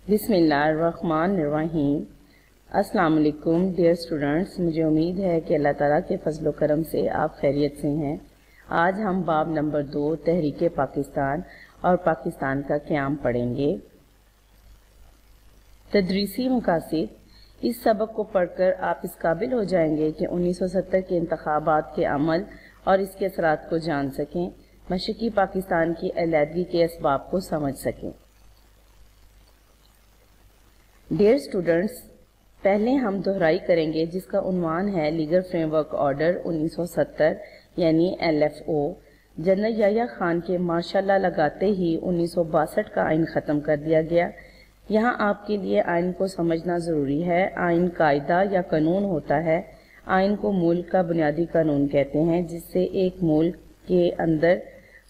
بسم اللہ الرحمن الرحیم۔ السلام علیکم ڈیئر اسٹوڈنٹس، مجھے امید ہے کہ اللہ تعالیٰ کے فضل و کرم سے آپ خیریت سے ہیں۔ آج ہم باب نمبر 2 تحریک پاکستان اور پاکستان کا قیام پڑھیں گے۔ تدریسی مقاصد۔ اس سبق کو پڑھ کر آپ اس قابل ہو جائیں گے کہ 1970 کے انتخابات کے عمل اور اس کے اثرات کو جان سکیں، مشرقی پاکستان کی علیحدگی کے اسباب کو سمجھ سکیں۔ ڈیئر اسٹوڈنٹس، پہلے ہم دہرائی کریں گے جس کا عنوان ہے لیگل فریم ورک آرڈر 1970 یعنی LFO۔ جنرل یحییٰ خان کے ماشاءاللہ لگاتے ہی 1962 کا آئین ختم کر دیا گیا۔ یہاں آپ کے لیے آئین کو سمجھنا ضروری ہے۔ آئین قاعدہ یا قانون ہوتا ہے۔ آئین کو ملک کا بنیادی قانون کہتے ہیں، جس سے ایک ملک کے اندر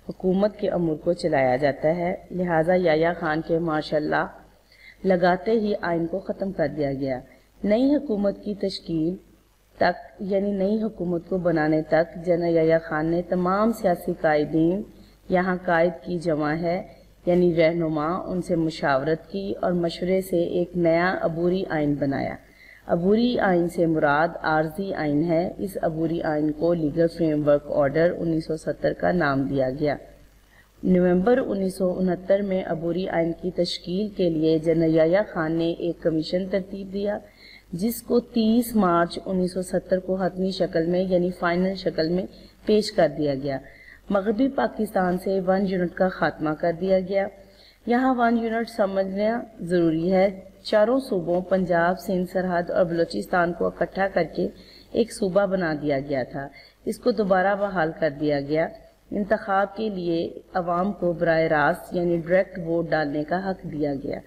حکومت کے امور کو چلایا جاتا ہے۔ لہٰذا یحییٰ خان کے ماشاءاللہ لگاتے ہی آئین کو ختم کر دیا گیا۔ نئی حکومت کی تشکیل تک یعنی نئی حکومت کو بنانے تک جنرل یحییٰ خان نے تمام سیاسی قائدین، یہاں قائد کی جمع ہے یعنی رہنما، ان سے مشاورت کی اور مشورے سے ایک نیا عبوری آئین بنایا۔ عبوری آئین سے مراد عارضی آئین ہے۔ اس عبوری آئین کو لیگل فریم ورک آرڈر 1970 کا نام دیا گیا۔ نومبر 1969 میں عبوری آئین کی تشکیل کے لیے جنرل یحییٰ خان نے ایک کمیشن ترتیب دیا، جس کو 30 مارچ 1970 کو حتمی شکل میں یعنی فائنل شکل میں پیش کر دیا گیا۔ مغربی پاکستان سے 1 یونٹ کا خاتمہ کر دیا گیا۔ یہاں 1 یونٹ سمجھنا ضروری ہے۔ چاروں صوبوں پنجاب، سندھ، سرحد اور بلوچستان کو اکٹھا کر کے ایک صوبہ بنا دیا گیا تھا۔ اس کو دوبارہ بحال کر دیا گیا۔ انتخاب کے لیے عوام کو براہ راست یعنی ڈائریکٹ ووٹ ڈالنے کا حق دیا گیا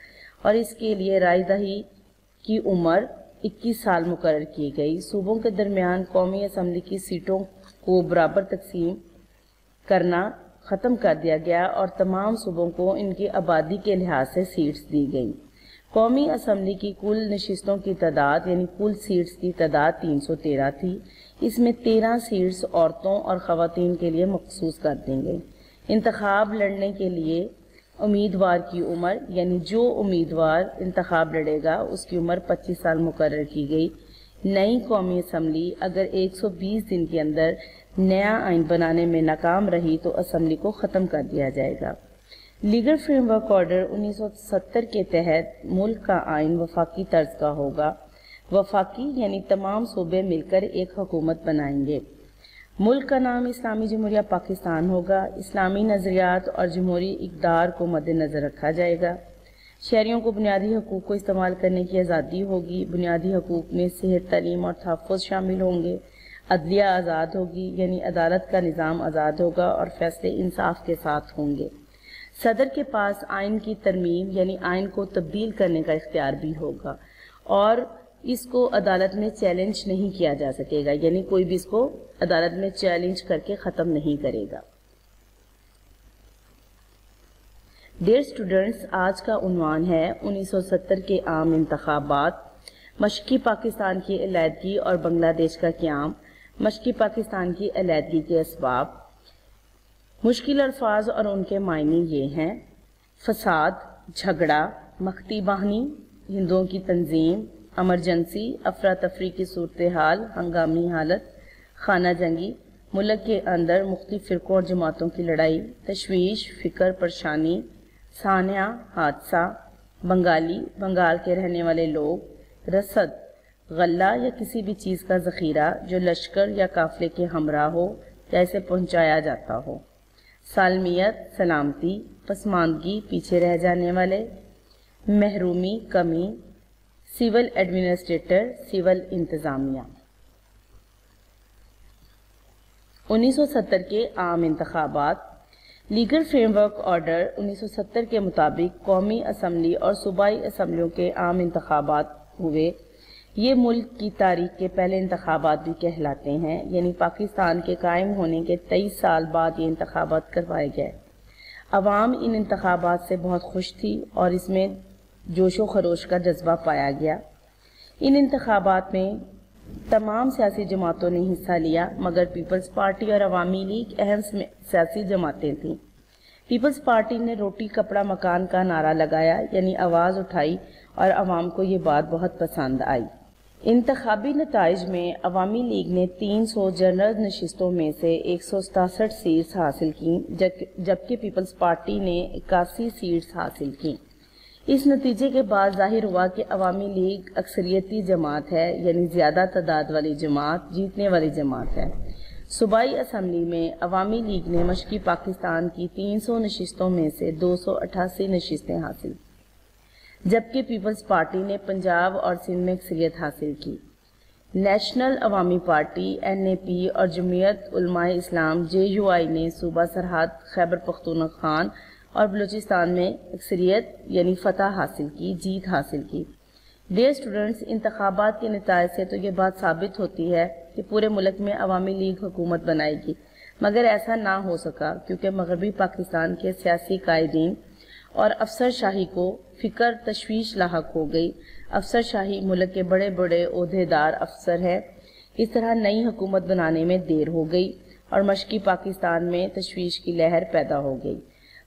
اور اس کے لیے رائے دہی کی عمر 21 سال مقرر کی گئی۔ صوبوں کے درمیان قومی اسمبلی کی سیٹوں کو برابر تقسیم کرنا ختم کر دیا گیا اور تمام صوبوں کو ان کی آبادی کے لحاظ سے سیٹس دی گئیں۔ قومی اسمبلی کی کل نشستوں کی تعداد یعنی کل سیٹس کی تعداد 313 تھی۔ اس میں 13 سیٹس عورتوں اور خواتین کے لیے مخصوص کر دیں گے۔ انتخاب لڑنے کے لیے امیدوار کی عمر یعنی جو امیدوار انتخاب لڑے گا اس کی عمر 25 سال مقرر کی گئی۔ نئی قومی اسمبلی اگر 120 دن کے اندر نیا آئین بنانے میں ناکام رہی تو اسمبلی کو ختم کر دیا جائے گا۔ لیگل فریم ورک آرڈر 1970 کے تحت ملک کا آئین وفاقی طرز کا ہوگا۔ وفاقی یعنی تمام صوبے مل کر ایک حکومت بنائیں گے۔ ملک کا نام اسلامی جمہوریہ پاکستان ہوگا۔ اسلامی نظریات اور جمہوری اقدار کو مد نظر رکھا جائے گا۔ شہریوں کو بنیادی حقوق کو استعمال کرنے کی آزادی ہوگی۔ بنیادی حقوق میں صحت، تعلیم اور تحفظ شامل ہوں گے۔ عدلیہ آزاد ہوگی یعنی عدالت کا نظام آزاد ہوگا اور فیصلے انصاف کے ساتھ ہوں گے۔ صدر کے پاس آئین کی ترمیم یعنی آئین کو تبدیل کرنے کا اختیار بھی ہوگا اور اس کو عدالت میں چیلنج نہیں کیا جا سکے گا یعنی کوئی بھی اس کو عدالت میں چیلنج کر کے ختم نہیں کرے گا۔ ڈیئر اسٹوڈنٹس، آج کا عنوان ہے 1970 کے عام انتخابات، مشرقی پاکستان کی علیحدگی اور بنگلہ دیش کا قیام، مشرقی پاکستان کی علیحدگی کے اسباب۔ مشکل الفاظ اور ان کے معنی یہ ہیں: فساد، جھگڑا، مختی باہنی، ہندوؤں کی تنظیم، ایمرجنسی، افراتفری کی صورتحال، ہنگامی حالت، خانہ جنگی، ملک کے اندر مختلف فرقوں اور جماعتوں کی لڑائی، تشویش، فکر، پریشانی، سانحہ، حادثہ، بنگالی، بنگال کے رہنے والے لوگ، رسد، غلہ یا کسی بھی چیز کا ذخیرہ جو لشکر یا قافلے کے ہمراہ ہو یا اسے پہنچایا جاتا ہو، سالمیت، سلامتی، پسماندگی، پیچھے رہ جانے والے، محرومی، کمی، سول ایڈمنسٹریٹر، سول انتظامیہ۔ 1970 کے عام انتخابات۔ لیگل فریم ورک آرڈر 1970 کے مطابق قومی اسمبلی اور صوبائی اسمبلیوں کے عام انتخابات ہوئے۔ یہ ملک کی تاریخ کے پہلے انتخابات بھی کہلاتے ہیں یعنی پاکستان کے قائم ہونے کے 23 سال بعد یہ انتخابات کروائے گئے۔ عوام ان انتخابات سے بہت خوش تھی اور اس میں جوش و خروش کا جذبہ پایا گیا۔ ان انتخابات میں تمام سیاسی جماعتوں نے حصہ لیا مگر پیپلز پارٹی اور عوامی لیگ اہم سیاسی جماعتیں تھیں۔ پیپلز پارٹی نے روٹی کپڑا مکان کا نعرہ لگایا، یعنی آواز اٹھائی، اور عوام کو یہ بات بہت پسند آئی۔ انتخابی نتائج میں عوامی لیگ نے 300 جنرل نشستوں میں سے 167 سیٹس حاصل کیں، جبکہ پیپلز پارٹی نے 81 سیٹس حاصل کیں۔ اس نتیجے کے بعد ظاہر ہوا کہ عوامی لیگ اکثریتی جماعت ہے، یعنی زیادہ تعداد والی جماعت، جیتنے والی جماعت ہے۔ صوبائی اسمبلی میں عوامی لیگ نے مشرقی پاکستان کی 300 نشستوں میں سے 288 نشستیں حاصل، جبکہ پیپلز پارٹی نے پنجاب اور سندھ میں اکثریت حاصل کی۔ نیشنل عوامی پارٹی NAP اور جمعیت علماء اسلام JUI نے صوبہ سرحد خیبر پختونخوا اور بلوچستان میں اکثریت یعنی فتح حاصل کی، جیت حاصل کی۔ ڈیئر اسٹوڈنٹس، انتخابات کے نتائج سے تو یہ بات ثابت ہوتی ہے کہ پورے ملک میں عوامی لیگ حکومت بنائے گی، مگر ایسا نہ ہو سکا کیونکہ مغربی پاکستان کے سیاسی قائدین اور افسر شاہی کو فکر تشویش لاحق ہو گئی۔ افسر شاہی ملک کے بڑے بڑے عہدیدار افسر ہے، اس طرح نئی حکومت بنانے میں دیر ہو گئی اور مشرقی پاکستان میں تشویش کی لہر پیدا ہو گئی۔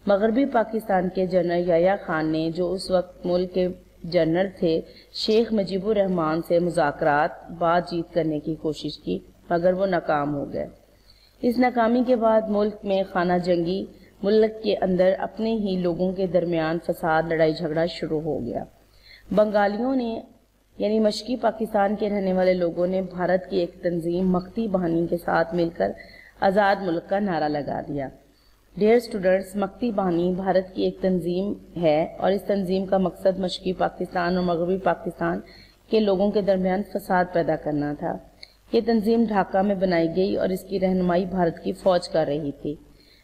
مغربی پاکستان کے جنرل یحییٰ خان نے، جو اس وقت ملک کے جنرل تھے، شیخ مجیب الرحمان سے مذاکرات بات چیت کرنے کی کوشش کی، مگر وہ ناکام ہو گئے۔ اس ناکامی کے بعد ملک میں خانہ جنگی، ملک کے اندر اپنے ہی لوگوں کے درمیان فساد، لڑائی جھگڑا شروع ہو گیا۔ بنگالیوں نے یعنی مشرقی پاکستان کے رہنے والے لوگوں نے بھارت کی ایک تنظیم مکتی بہانی کے ساتھ مل کر آزاد ملک کا نعرہ لگا دیا۔ ڈیئر اسٹوڈنٹس، مکتی بہانی بھارت کی ایک تنظیم ہے اور اس تنظیم کا مقصد مشرقی پاکستان اور مغربی پاکستان کے لوگوں کے درمیان فساد پیدا کرنا تھا۔ یہ تنظیم ڈھاکہ میں بنائی گئی اور اس کی رہنمائی بھارت کی فوج کر رہی تھی۔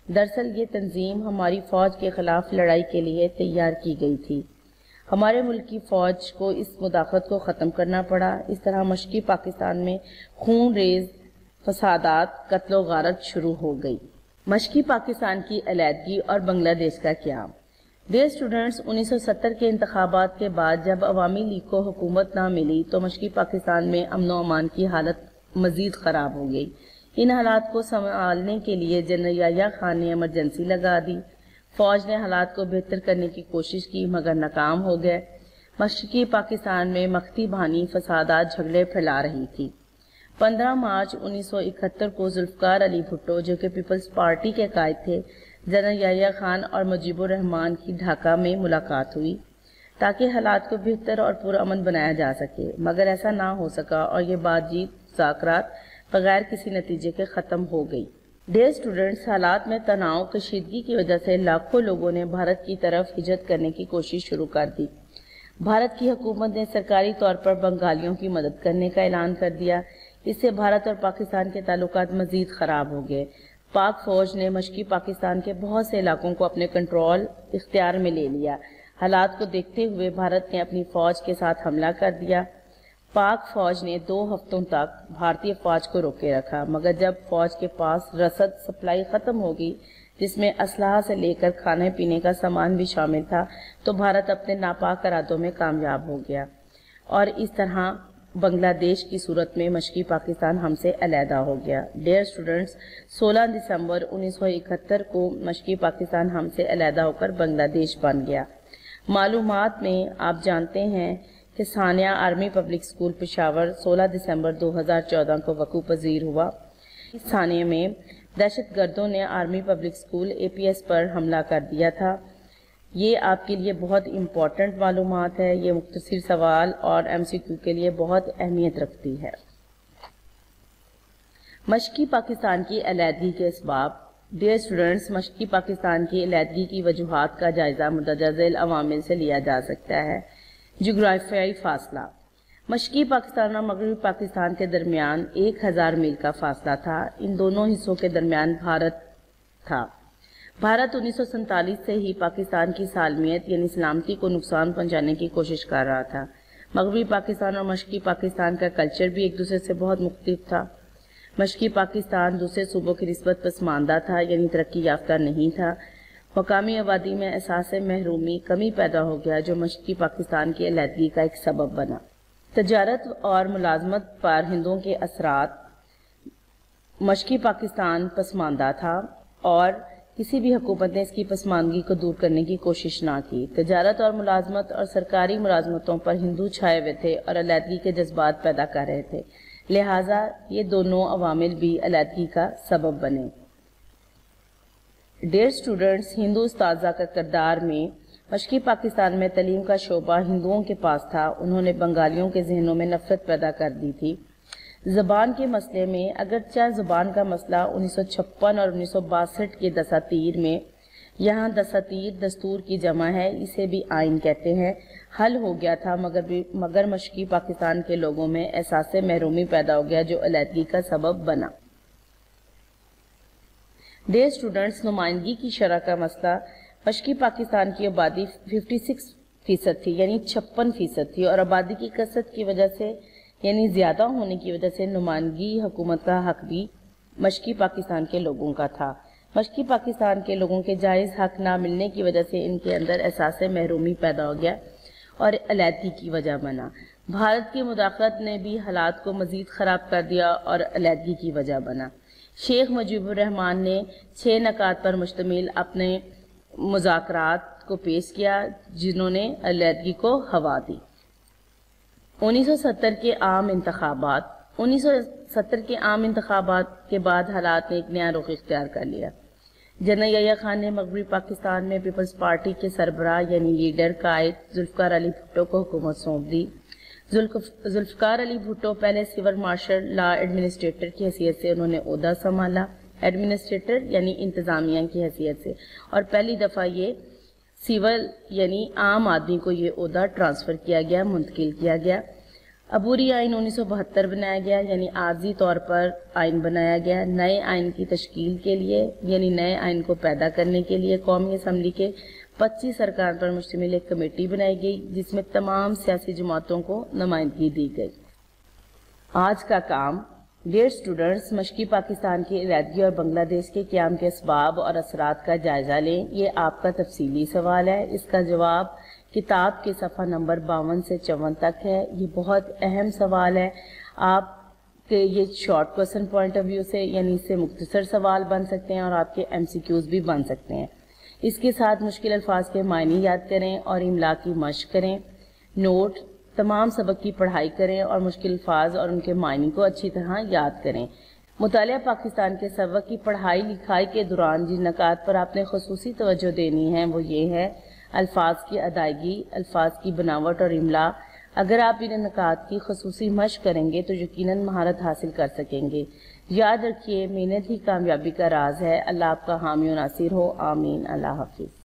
دراصل یہ تنظیم ہماری فوج کے خلاف لڑائی کے لیے تیار کی گئی تھی۔ ہمارے ملک کی فوج کو اس مداخلت کو ختم کرنا پڑا۔ اس طرح مشرقی پاکستان میں خون ریز فسادات، قتل و غارت شروع ہو گئی۔ مشرقی پاکستان کی علیحدگی اور بنگلہ دیش کا قیام۔ ڈیئر اسٹوڈنٹس، 1970 کے انتخابات کے بعد جب عوامی لیگ کو حکومت نہ ملی تو مشرقی پاکستان میں امن و امان کی حالت مزید خراب ہو گئی۔ ان حالات کو سنبھالنے کے لیے جنرل یحییٰ خان نے ایمرجنسی لگا دی۔ فوج نے حالات کو بہتر کرنے کی کوشش کی مگر ناکام ہو گئے۔ مشرقی پاکستان میں مکتی بہانی فسادات، جھگڑے پھیلا رہی تھی۔ 15 مارچ 1971 کو ذوالفقار علی بھٹو، جو کہ پیپلز پارٹی کے قائد تھے، جنرل یحییٰ خان اور مجیب الرحمان کی ڈھاکہ میں ملاقات ہوئی تاکہ حالات کو بہتر اور پرامن بنایا جا سکے، مگر ایسا نہ ہو سکا اور یہ بات چیت، مذاکرات بغیر کسی نتیجے کے ختم ہو گئی۔ ڈیئر اسٹوڈنٹس، حالات میں تناؤ، کشیدگی کی وجہ سے لاکھوں لوگوں نے بھارت کی طرف ہجرت کرنے کی کوشش شروع کر دی۔ بھارت کی حکومت نے سرکاری طور پر بنگالیوں کی مدد کرنے کا اعلان کر دیا۔ اس سے بھارت اور پاکستان کے تعلقات مزید خراب ہو گئے۔ پاک فوج نے مشرقی پاکستان کے بہت سے علاقوں کو اپنے کنٹرول اختیار میں لے لیا۔ حالات کو دیکھتے ہوئے بھارت نے اپنی فوج کے ساتھ حملہ کر دیا۔ پاک فوج نے 2 ہفتوں تک بھارتی فوج کو روکے رکھا، مگر جب فوج کے پاس رسد سپلائی ختم ہو گئی، جس میں اسلحہ سے لے کر کھانے پینے کا سامان بھی شامل تھا، تو بھارت اپنے ناپاک ارادوں میں کامیاب ہو گیا اور اس طرح بنگلہ دیش کی صورت میں مشرقی پاکستان ہم سے علیحدہ ہو گیا۔ ڈیئر اسٹوڈنٹس، 16 دسمبر 1971 کو مشرقی پاکستان ہم سے علیحدہ ہو کر بنگلہ دیش بن گیا۔ معلومات میں آپ جانتے ہیں کہ ثانیہ آرمی پبلک اسکول پشاور 16 دسمبر 2014 کو وقوع پذیر ہوا۔ اس ثانیہ میں دہشت گردوں نے آرمی پبلک اسکول APS پر حملہ کر دیا تھا۔ یہ آپ کے لیے بہت امپورٹنٹ معلومات ہے، یہ مختصر سوال اور MCQ کے لیے بہت اہمیت رکھتی ہے۔ مشرقی پاکستان کی علیحدگی کے اسباب۔ ڈیئر اسٹوڈنٹس، مشرقی پاکستان کی علیحدگی کی وجوہات کا جائزہ مندرجہ ذیل عوامل سے لیا جا سکتا ہے۔ جغرافیائی فاصلہ۔ مشرقی پاکستان اور مغربی پاکستان کے درمیان 1000 میل کا فاصلہ تھا۔ ان دونوں حصوں کے درمیان بھارت تھا۔ بھارت 1947 سے ہی پاکستان کی سالمیت یعنی سلامتی کو نقصان پہنچانے کی کوشش کر رہا تھا۔ مغربی پاکستان اور مشرقی پاکستان کا کلچر بھی ایک دوسرے سے بہت مختلف تھا۔ مشرقی پاکستان دوسرے صوبوں کی نسبت پسماندہ تھا، یعنی ترقی یافتہ نہیں تھا۔ مقامی آبادی میں احساس محرومی، کمی پیدا ہو گیا جو مشرقی پاکستان کی علیحدگی کا ایک سبب بنا۔ تجارت اور ملازمت پر ہندوؤں کے اثرات۔ مشرقی پاکستان پسماندہ تھا اور کسی بھی حکومت نے اس کی پسماندگی کو دور کرنے کی کوشش نہ کی۔ تجارت اور ملازمت اور سرکاری ملازمتوں پر ہندو چھائے ہوئے تھے اور علیحدگی کے جذبات پیدا کر رہے تھے، لہٰذا یہ دونوں عوامل بھی علیحدگی کا سبب بنے۔ ڈیئر اسٹوڈنٹس، ہندو اساتذہ کا کردار میں مشرقی پاکستان میں تعلیم کا شعبہ ہندوؤں کے پاس تھا۔ انہوں نے بنگالیوں کے ذہنوں میں نفرت پیدا کر دی تھی۔ زبان کے مسئلے میں اگرچہ زبان کا مسئلہ 1956 اور 1962 کے دساتیر میں، یہاں دساتیر دستور کی جمع ہے، اسے بھی آئین کہتے ہیں، حل ہو گیا تھا، مگر مشرقی پاکستان کے لوگوں میں احساس محرومی پیدا ہو گیا جو علیحدگی کا سبب بنا۔ ڈیئر اسٹوڈنٹس، نمائندگی کی شرح کا مسئلہ، مشرقی پاکستان کی آبادی 56% تھی، یعنی 56% تھی، اور آبادی کی کثرت کی وجہ سے یعنی زیادہ ہونے کی وجہ سے نمائندگی حکومت کا حق بھی مشرقی پاکستان کے لوگوں کا تھا۔ مشرقی پاکستان کے لوگوں کے جائز حق نہ ملنے کی وجہ سے ان کے اندر احساس محرومی پیدا ہو گیا اور علیحدگی کی وجہ بنا۔ بھارت کی مداخلت نے بھی حالات کو مزید خراب کر دیا اور علیحدگی کی وجہ بنا۔ شیخ مجیب الرحمان نے 6 نکات پر مشتمل اپنے مذاکرات کو پیش کیا جنہوں نے علیحدگی کو ہوا دی۔ 1970 کے عام انتخابات کے بعد حالات نے ایک نیا رخ اختیار کر لیا۔ جنرل یحییٰ خان نے مغربی پاکستان میں پیپلز پارٹی کے سربراہ یعنی لیڈر قائد ذوالفقار علی بھٹو کو حکومت سونپ دی۔ ذوالفقار علی بھٹو پہلے سول مارشل لا ایڈمنسٹریٹر کی حیثیت سے انہوں نے عہدہ سنبھالا، ایڈمنسٹریٹر یعنی انتظامیہ کی حیثیت سے، اور پہلی دفعہ یہ سول یعنی عام آدمی کو یہ عہدہ ٹرانسفر کیا گیا، منتقل کیا گیا۔ عبوری آئین 1972 بنایا گیا، یعنی عارضی طور پر آئین بنایا گیا۔ نئے آئین کی تشکیل کے لیے یعنی نئے آئین کو پیدا کرنے کے لیے قومی اسمبلی کے 25 ارکان پر مشتمل ایک کمیٹی بنائی گئی جس میں تمام سیاسی جماعتوں کو نمائندگی دی گئی۔ آج کا کام، ڈیئر اسٹوڈنٹس، مشرقی پاکستان کی علیحدگی اور بنگلہ دیش کے قیام کے اسباب اور اثرات کا جائزہ لیں۔ یہ آپ کا تفصیلی سوال ہے، اس کا جواب کتاب کے صفحہ نمبر 52 سے 54 تک ہے۔ یہ بہت اہم سوال ہے، آپ کے یہ short question point of view سے یعنی اس سے مختصر سوال بن سکتے ہیں اور آپ کے MCQs بھی بن سکتے ہیں۔ اس کے ساتھ مشکل الفاظ کے معنی یاد کریں اور املا کی مشق کریں۔ نوٹ، تمام سبق کی پڑھائی کریں اور مشکل الفاظ اور ان کے معنی کو اچھی طرح یاد کریں۔ مطالعہ پاکستان کے سبق کی پڑھائی لکھائی کے دوران جن نکات پر آپ نے خصوصی توجہ دینی ہے وہ یہ ہے: الفاظ کی ادائیگی، الفاظ کی بناوٹ اور املا۔ اگر آپ ان نکات کی خصوصی مشق کریں گے تو یقیناً مہارت حاصل کر سکیں گے۔ یاد رکھیے، محنت ہی کامیابی کا راز ہے۔ اللہ آپ کا حامی و ناصر ہو، آمین۔ اللہ حافظ۔